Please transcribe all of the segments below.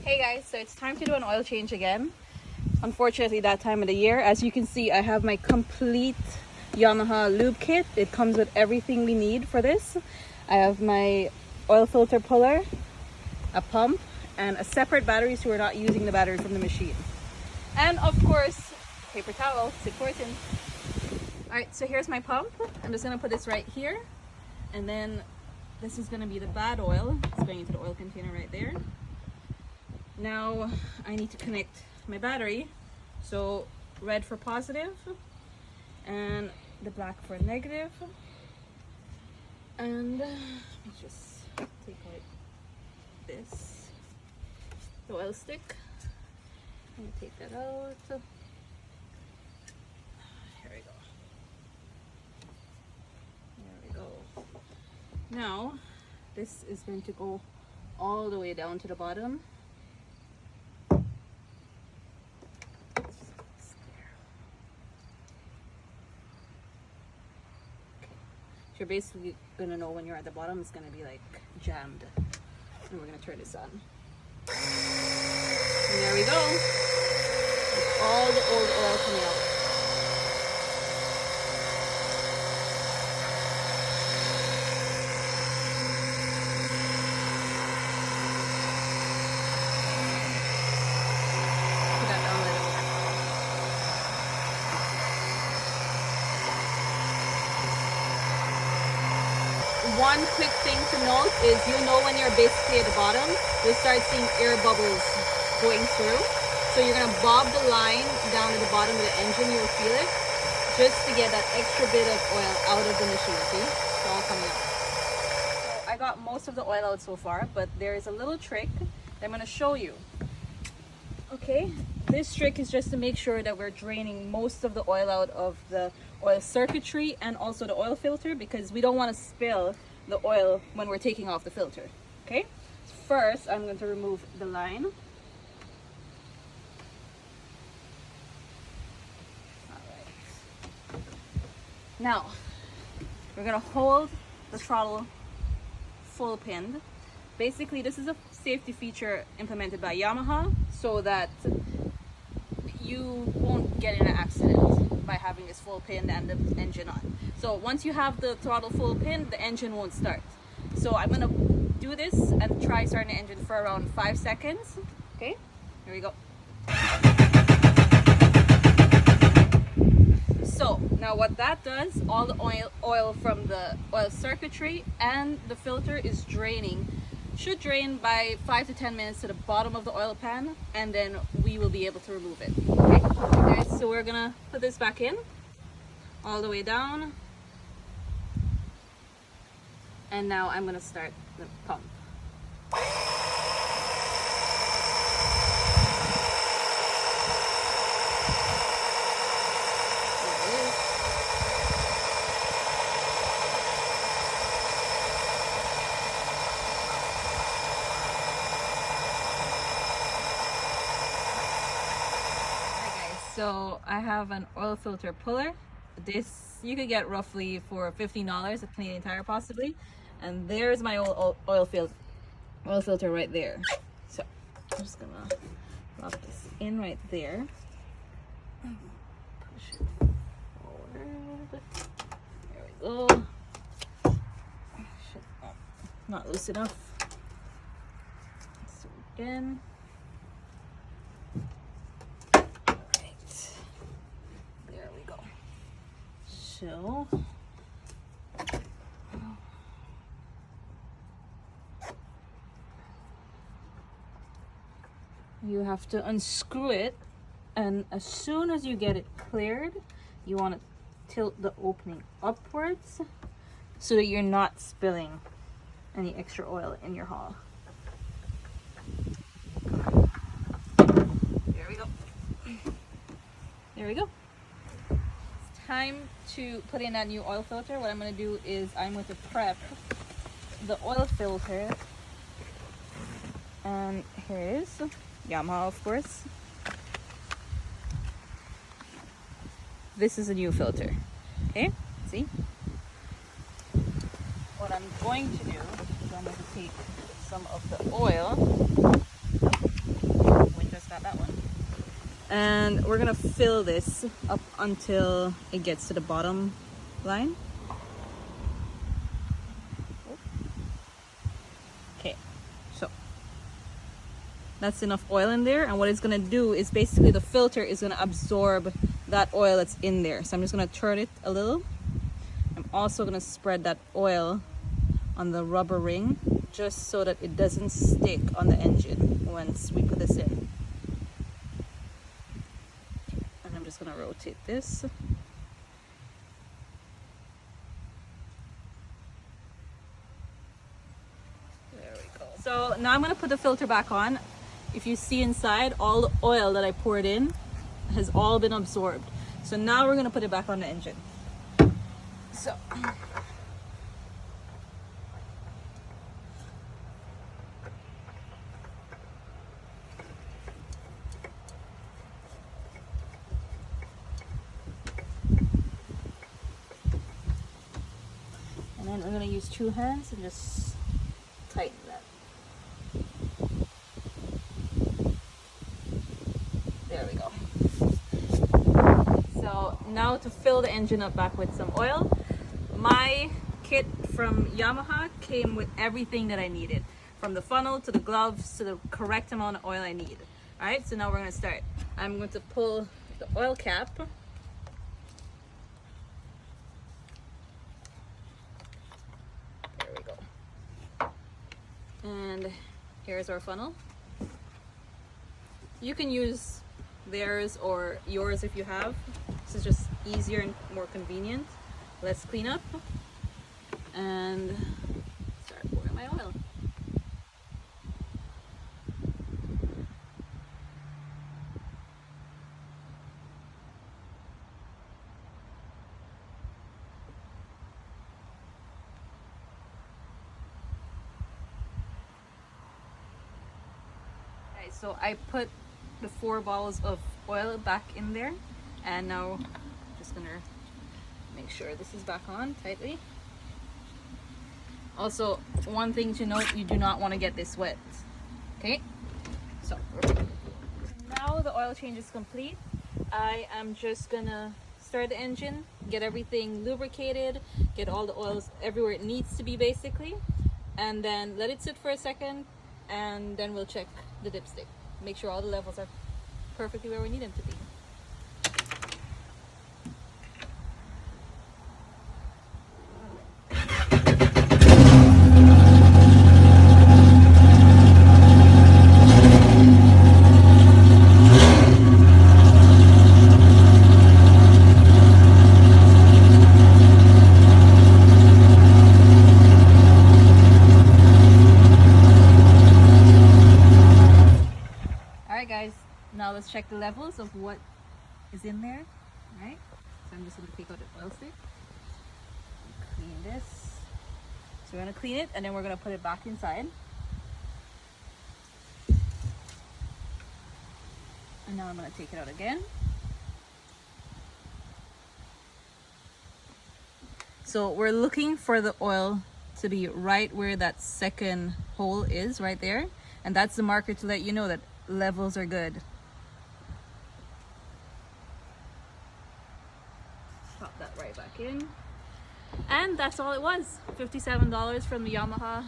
Hey guys, so it's time to do an oil change again. Unfortunately, that time of the year, as you can see, I have my complete Yamaha lube kit. It comes with everything we need for this. I have my oil filter puller, a pump, and a separate battery so we're not using the battery from the machine. And of course, paper towel, it's important. Alright, so here's my pump. I'm just gonna put this right here. And then this is gonna be the bad oil. It's going into the oil container right there. Now I need to connect my battery, so red for positive and the black for negative. And let me just take out this, the oil stick. Let me take that out. Here we go. There we go. Now this is going to go all the way down to the bottom. You're basically gonna know when you're at the bottom, it's gonna be like jammed. And we're gonna turn this on. And there we go. With all the old oil coming out. Put that down right over. One quick thing to note is you'll know when you're basically at the bottom, you'll start seeing air bubbles going through. So you're going to bob the line down to the bottom of the engine, you'll feel it, just to get that extra bit of oil out of the machine, see? It's all coming out. So I got most of the oil out so far, but there is a little trick that I'm going to show you. Okay, this trick is just to make sure that we're draining most of the oil out of the oil circuitry and also the oil filter, because we don't want to spill the oil when we're taking off the filter. Okay, first I'm going to remove the line. Alright, now we're going to hold the throttle full pinned. Basically, this is a safety feature implemented by Yamaha so that you won't get in an accident by having this full pin and the engine on. So once you have the throttle full pin, the engine won't start. So I'm gonna do this and try starting the engine for around 5 seconds. Okay, here we go. So now what that does, all the oil from the oil circuitry and the filter is draining. Should drain by 5 to 10 minutes to the bottom of the oil pan, and then we will be able to remove it. Okay, so we're gonna put this back in all the way down, and now I'm gonna start the pump. So I have an oil filter puller. This you could get roughly for $15 at Canadian Tire possibly. And there's my old oil filter right there. So I'm just gonna drop this in right there. Push it forward. There we go. Not loose enough. Let's do it again. So you have to unscrew it, and as soon as you get it cleared, you want to tilt the opening upwards so that you're not spilling any extra oil in your haul. There we go. There we go. Time to put in that new oil filter. What I'm going to do is I'm going to prep the oil filter, and here it is, Yamaha of course. This is a new filter. Okay, see? What I'm going to do is I'm going to take some of the oil And we're gonna fill this up until it gets to the bottom line. Okay, so that's enough oil in there, and what it's gonna do is basically the filter is gonna absorb that oil that's in there. So I'm just gonna turn it a little. I'm also gonna spread that oil on the rubber ring just so that it doesn't stick on the engine once we put this in. And I'm just gonna rotate this. There we go. So now I'm gonna put the filter back on. If you see inside, all the oil that I poured in has all been absorbed. So now we're gonna put it back on the engine. So. And then we're gonna use 2 hands and just tighten that. There we go. So now to fill the engine up back with some oil. My kit from Yamaha came with everything that I needed, from the funnel to the gloves to the correct amount of oil I need. All right, so now we're gonna start. I'm going to pull the oil cap. There we go. And here's our funnel. You can use theirs or yours if you have. This is just easier and more convenient. Let's clean up and start pouring my oil. Okay, so I put the 4 bottles of oil back in there, and now I'm just gonna make sure this is back on tightly. Also, one thing to note, you do not want to get this wet. Okay, so now the oil change is complete. I am just gonna start the engine, get everything lubricated, get all the oils everywhere it needs to be basically, and then let it sit for a second, and then we'll check the dipstick. Make sure all the levels are perfectly where we need them to be. Alright guys, now let's check the levels of what is in there. Alright, so I'm just going to take out the oil stick, clean this. So we're going to clean it and then we're going to put it back inside. And now I'm going to take it out again. So we're looking for the oil to be right where that second hole is, right there. And that's the marker to let you know that levels are good. Pop that right back in. And that's all it was. $57 from the Yamaha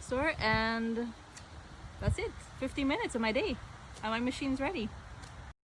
store, and that's it. 50 minutes of my day and my machine's ready.